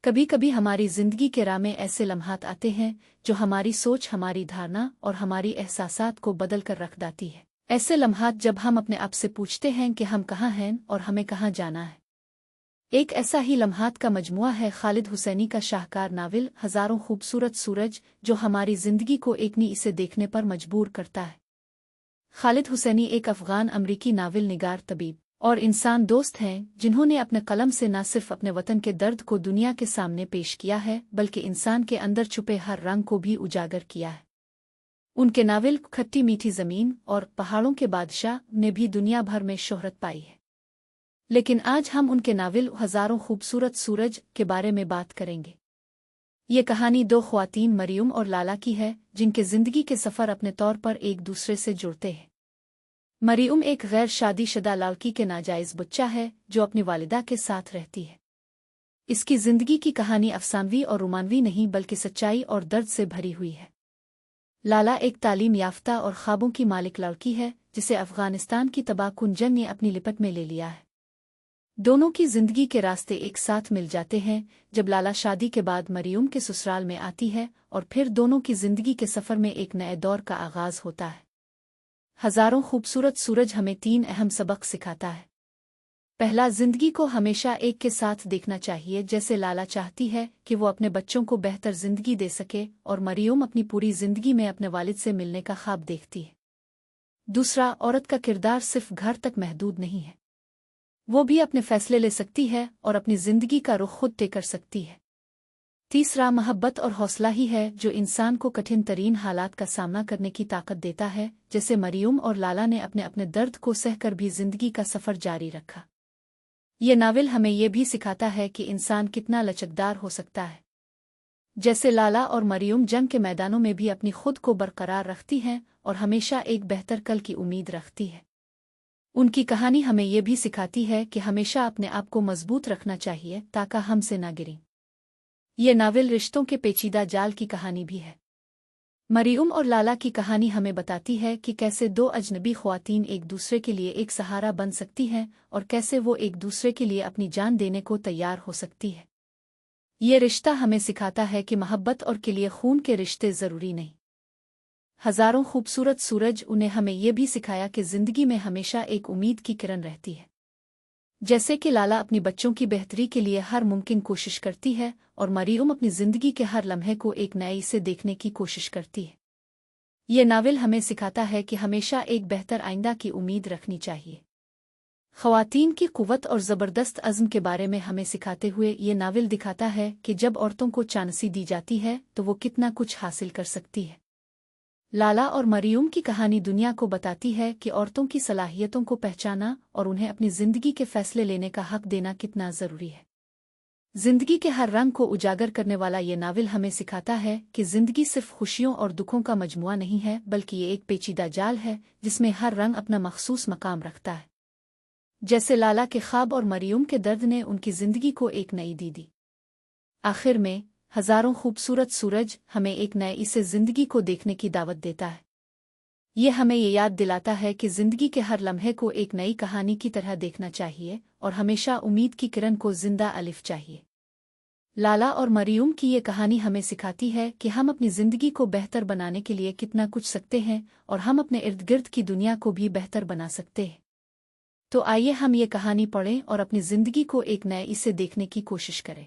कभी कभी हमारी जिंदगी के राह में ऐसे लम्हात आते हैं जो हमारी सोच, हमारी धारणा और हमारी एहसासात को बदल कर रख देती है। ऐसे लम्हात जब हम अपने आप से पूछते हैं कि हम कहाँ हैं और हमें कहाँ जाना है। एक ऐसा ही लम्हात का मजमुआ है खालिद हुसैनी का शाहकार नावल हजारों खूबसूरत सूरज, जो हमारी जिंदगी को एक नी इसे देखने पर मजबूर करता है। खालिद हुसैनी एक अफगान अमरीकी नावल निगार, तबीब और इंसान दोस्त हैं जिन्होंने अपने कलम से न सिर्फ अपने वतन के दर्द को दुनिया के सामने पेश किया है बल्कि इंसान के अंदर छुपे हर रंग को भी उजागर किया है। उनके नावल खट्टी मीठी ज़मीन और पहाड़ों के बादशाह ने भी दुनिया भर में शोहरत पाई है। लेकिन आज हम उनके नावल हजारों खूबसूरत सूरज के बारे में बात करेंगे। ये कहानी दो ख्वातीन मरियम और लाला की है जिनके जिंदगी के सफ़र अपने तौर पर एक दूसरे से जुड़ते हैं। मरियम एक गैर शादीशुदा लड़की के नाजायज़ बच्चा है जो अपनी वालिदा के साथ रहती है। इसकी जिंदगी की कहानी अफसानवी और रोमानवी नहीं बल्कि सच्चाई और दर्द से भरी हुई है। लाला एक तालीम याफ्ता और ख्वाबों की मालिक लड़की है जिसे अफगानिस्तान की तबाहकुन जंग ने अपनी लिपट में ले लिया है। दोनों की जिंदगी के रास्ते एक साथ मिल जाते हैं जब लाला शादी के बाद मरियम के ससुराल में आती है और फिर दोनों की जिंदगी के सफ़र में एक नए दौर का आगाज होता है। हजारों खूबसूरत सूरज हमें 3 अहम सबक सिखाता है। पहला, जिंदगी को हमेशा एक के साथ देखना चाहिए। जैसे लाला चाहती है कि वो अपने बच्चों को बेहतर जिंदगी दे सके और मरियम अपनी पूरी जिंदगी में अपने वालिद से मिलने का ख्वाब देखती है। दूसरा, औरत का किरदार सिर्फ घर तक महदूद नहीं है, वो भी अपने फैसले ले सकती है और अपनी जिंदगी का रुख खुद तय कर सकती है। तीसरा, मोहब्बत और हौसला ही है जो इंसान को कठिन तरीन हालात का सामना करने की ताकत देता है, जैसे मरियम और लाला ने अपने अपने दर्द को सहकर भी जिंदगी का सफ़र जारी रखा। ये नावल हमें ये भी सिखाता है कि इंसान कितना लचकदार हो सकता है। जैसे लाला और मरियम जंग के मैदानों में भी अपनी खुद को बरकरार रखती हैं और हमेशा एक बेहतर कल की उम्मीद रखती है। उनकी कहानी हमें ये भी सिखाती है कि हमेशा अपने आप को मजबूत रखना चाहिए ताकि हमसे ना गिरें। ये नावल रिश्तों के पेचीदा जाल की कहानी भी है। मरियम और लाला की कहानी हमें बताती है कि कैसे दो अजनबी ख्वातीन एक दूसरे के लिए एक सहारा बन सकती हैं और कैसे वो एक दूसरे के लिए अपनी जान देने को तैयार हो सकती है। ये रिश्ता हमें सिखाता है कि मोहब्बत और के लिए खून के रिश्ते ज़रूरी नहीं। हजारों खूबसूरत सूरज उन्हें हमें ये भी सिखाया कि जिंदगी में हमेशा एक उम्मीद की किरण रहती है। जैसे कि लाला अपनी बच्चों की बेहतरी के लिए हर मुमकिन कोशिश करती है और मरियम अपनी जिंदगी के हर लम्हे को एक नए से देखने की कोशिश करती है। ये नावल हमें सिखाता है कि हमेशा एक बेहतर आइंदा की उम्मीद रखनी चाहिए। ख्वातीन की कुव्वत और ज़बरदस्त अज़्म के बारे में हमें सिखाते हुए ये नावल दिखाता है कि जब औरतों को चांसी दी जाती है तो वो कितना कुछ हासिल कर सकती है। लाला और मरियम की कहानी दुनिया को बताती है कि औरतों की सलाहियतों को पहचाना और उन्हें अपनी जिंदगी के फैसले लेने का हक देना कितना ज़रूरी है। जिंदगी के हर रंग को उजागर करने वाला ये नावल हमें सिखाता है कि जिंदगी सिर्फ खुशियों और दुखों का मजमुआ नहीं है बल्कि ये एक पेचीदा जाल है जिसमें हर रंग अपना मखसूस मकाम रखता है। जैसे लाला के ख्वाब और मरियम के दर्द ने उनकी जिंदगी को एक नई दी। आखिर में हजारों खूबसूरत सूरज हमें एक नए इसे जिंदगी को देखने की दावत देता है। ये हमें ये याद दिलाता है कि जिंदगी के हर लम्हे को एक नई कहानी की तरह देखना चाहिए और हमेशा उम्मीद की किरण को जिंदा अलिफ चाहिए। लाला और मरियम की ये कहानी हमें सिखाती है कि हम अपनी जिंदगी को बेहतर बनाने के लिए कितना कुछ सकते हैं और हम अपने इर्द गिर्द की दुनिया को भी बेहतर बना सकते हैं। तो आइए हम ये कहानी पढ़ें और अपनी जिंदगी को एक नए इसे देखने की कोशिश करें।